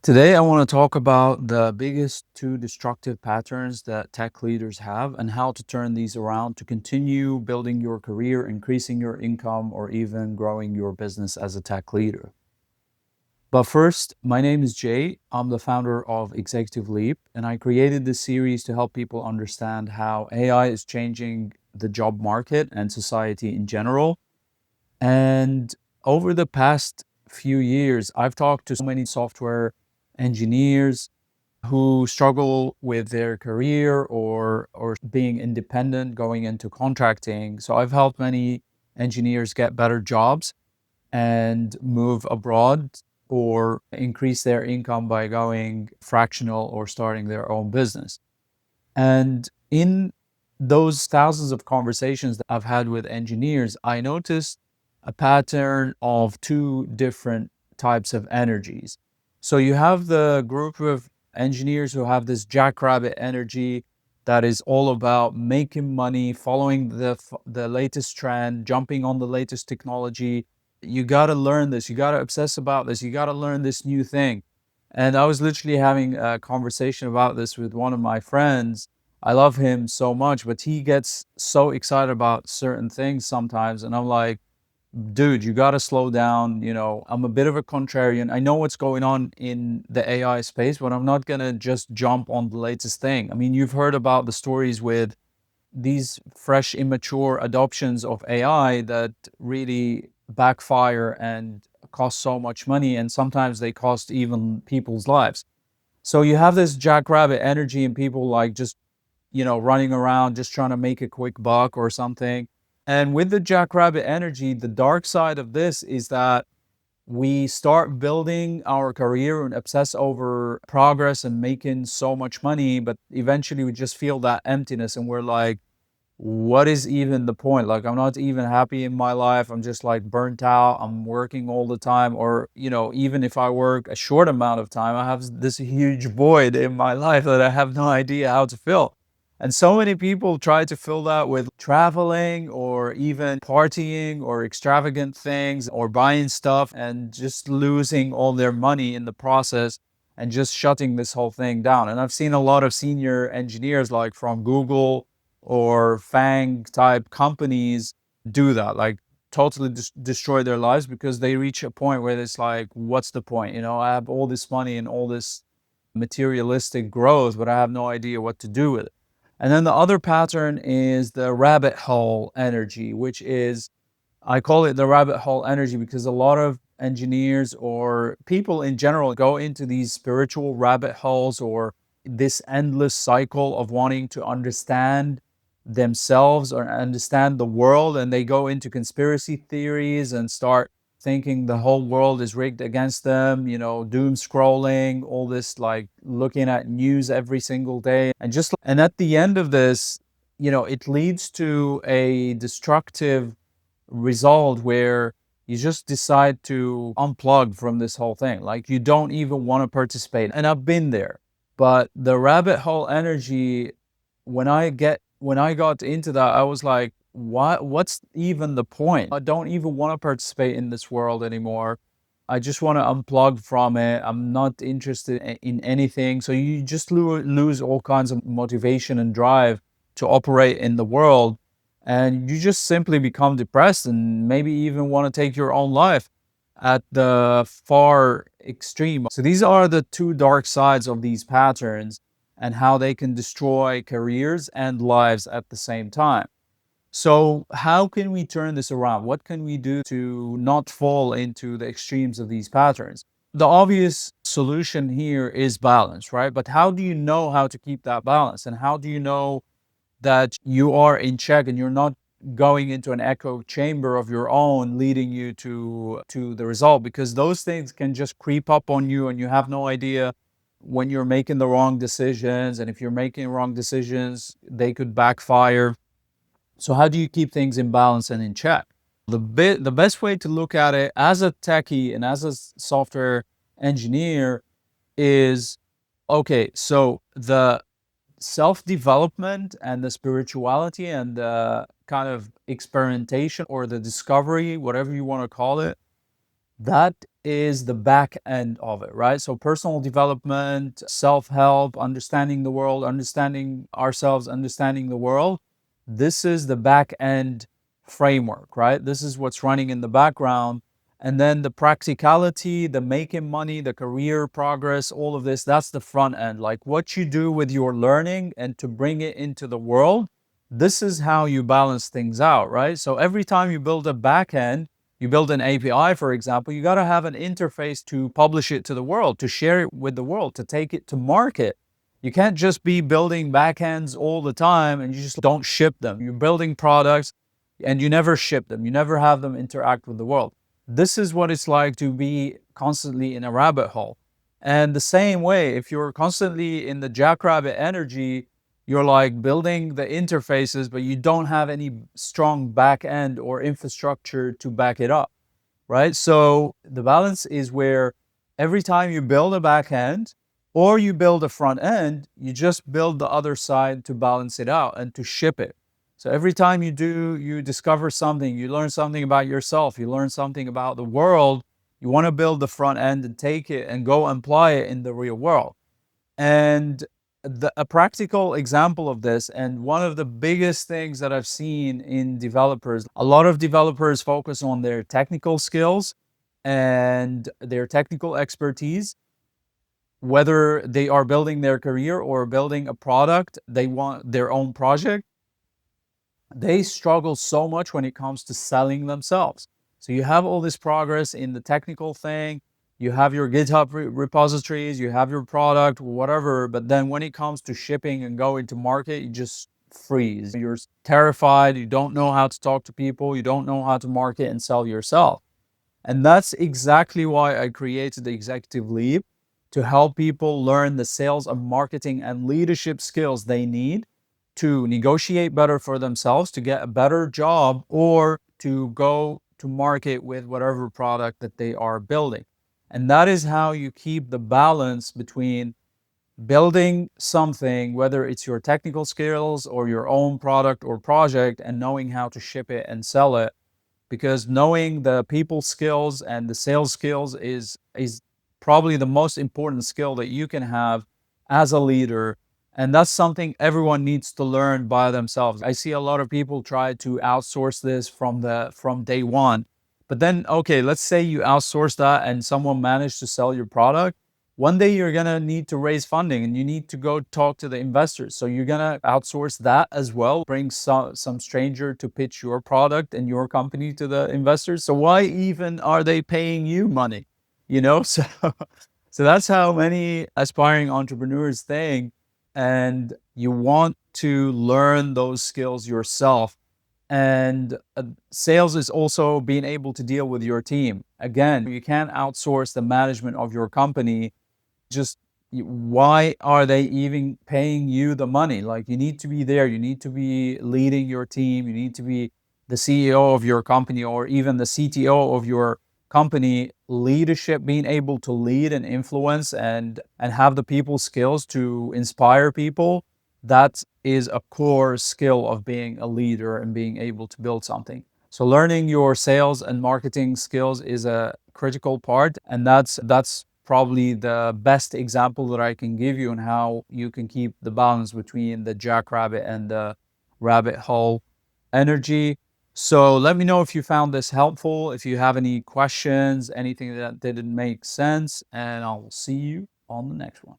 Today, I want to talk about the biggest two destructive patterns that tech leaders have and how to turn these around to continue building your career, increasing your income, or even growing your business as a tech leader. But first, my name is Jay. I'm the founder of Executive Leap, and I created this series to help people understand how AI is changing the job market and society in general. And over the past few years, I've talked to so many software engineers who struggle with their career or being independent, going into contracting. So I've helped many engineers get better jobs and move abroad or increase their income by going fractional or starting their own business. And in those thousands of conversations that I've had with engineers, I noticed a pattern of two different types of energies. So you have the group of engineers who have this jackrabbit energy that is all about making money, following the latest trend, jumping on the latest technology. You got to learn this, you got to obsess about this, you got to learn this new thing. And I was literally having a conversation about this with one of my friends. I love him so much, but he gets so excited about certain things sometimes. And I'm like, dude, you got to slow down. I'm a bit of a contrarian. I know what's going on in the AI space, but I'm not going to just jump on the latest thing. I mean, you've heard about the stories with these fresh, immature adoptions of AI that really backfire and cost so much money. And sometimes they cost even people's lives. So you have this jackrabbit energy and people like just, running around just trying to make a quick buck or something. And with the jackrabbit energy, the dark side of this is that we start building our career and obsess over progress and making so much money, but eventually we just feel that emptiness and we're like, what is even the point? Like, I'm not even happy in my life. I'm just like burnt out. I'm working all the time. Or, even if I work a short amount of time, I have this huge void in my life that I have no idea how to fill. And so many people try to fill that with traveling or even partying or extravagant things or buying stuff and just losing all their money in the process and just shutting this whole thing down. And I've seen a lot of senior engineers like from Google or FANG type companies do that, like totally destroy their lives because they reach a point where it's like, what's the point? I have all this money and all this materialistic growth, but I have no idea what to do with it. And then the other pattern is the rabbit hole energy, which is, I call it the rabbit hole energy because a lot of engineers or people in general go into these spiritual rabbit holes or this endless cycle of wanting to understand themselves or understand the world. And they go into conspiracy theories and start thinking the whole world is rigged against them, doom scrolling, all this like looking at news every single day. And at the end of this, it leads to a destructive result where you just decide to unplug from this whole thing. Like you don't even want to participate. And I've been there. But the rabbit hole energy, when I got into that, I was like, what's even the point? I don't even want to participate in this world anymore. I just want to unplug from it. I'm not interested in anything. So you just lose all kinds of motivation and drive to operate in the world. And you just simply become depressed and maybe even want to take your own life at the far extreme. So these are the two dark sides of these patterns and how they can destroy careers and lives at the same time. So how can we turn this around? What can we do to not fall into the extremes of these patterns? The obvious solution here is balance, right? But how do you know how to keep that balance? And how do you know that you are in check and you're not going into an echo chamber of your own leading you to the result? Because those things can just creep up on you and you have no idea when you're making the wrong decisions. And if you're making wrong decisions, they could backfire. So how do you keep things in balance and in check? The best way to look at it as a techie and as a software engineer is, okay, so the self-development and the spirituality and the kind of experimentation or the discovery, whatever you want to call it, That is the back end of it, right? So personal development, self-help, understanding the world, understanding ourselves, understanding the world. This is the back end framework, right? This is what's running in the background. And then the practicality, the making money, the career progress, all of this, that's the front end. Like what you do with your learning and to bring it into the world. This is how you balance things out, right? So every time you build a back end, you build an API, for example, you got to have an interface to publish it to the world, to share it with the world, to take it to market. You can't just be building backends all the time and you just don't ship them. You're building products and you never ship them. You never have them interact with the world. This is what it's like to be constantly in a rabbit hole. And the same way, if you're constantly in the jackrabbit energy, you're like building the interfaces, but you don't have any strong back end or infrastructure to back it up, right? So the balance is where every time you build a back end or you build a front end, you just build the other side to balance it out and to ship it. So every time you do, you discover something, you learn something about yourself, you learn something about the world, you want to build the front end and take it and go apply it in the real world. And a practical example of this, and one of the biggest things that I've seen in developers, a lot of developers focus on their technical skills and their technical expertise, whether they are building their career or building a product, they want their own project. They struggle so much when it comes to selling themselves. So you have all this progress in the technical thing, you have your GitHub repositories, you have your product, whatever, but then when it comes to shipping and going to market, you just freeze. You're terrified, you don't know how to talk to people, you don't know how to market and sell yourself. And that's exactly why I created the Executive Leap, to help people learn the sales and marketing and leadership skills they need to negotiate better for themselves, to get a better job, or to go to market with whatever product that they are building. And that is how you keep the balance between building something, whether it's your technical skills or your own product or project, and knowing how to ship it and sell it, because knowing the people skills and the sales skills is probably the most important skill that you can have as a leader. And that's something everyone needs to learn by themselves. I see a lot of people try to outsource this from day one. But then, okay, let's say you outsource that and someone managed to sell your product. One day you're gonna need to raise funding and you need to go talk to the investors. So you're gonna outsource that as well, bring some stranger to pitch your product and your company to the investors. So why even are they paying you money? You know, so that's how many aspiring entrepreneurs think. And you want to learn those skills yourself. And sales is also being able to deal with your team. Again, you can't outsource the management of your company. Just why are they even paying you the money? Like, you need to be there, you need to be leading your team, you need to be the CEO of your company or even the CTO of your company. Leadership, being able to lead and influence and have the people skills to inspire people, that is a core skill of being a leader and being able to build something. So learning your sales and marketing skills is a critical part, and that's probably the best example that I can give you on how you can keep the balance between the jackrabbit and the rabbit hole energy. So let me know if you found this helpful, if you have any questions, anything that didn't make sense, and I'll see you on the next one.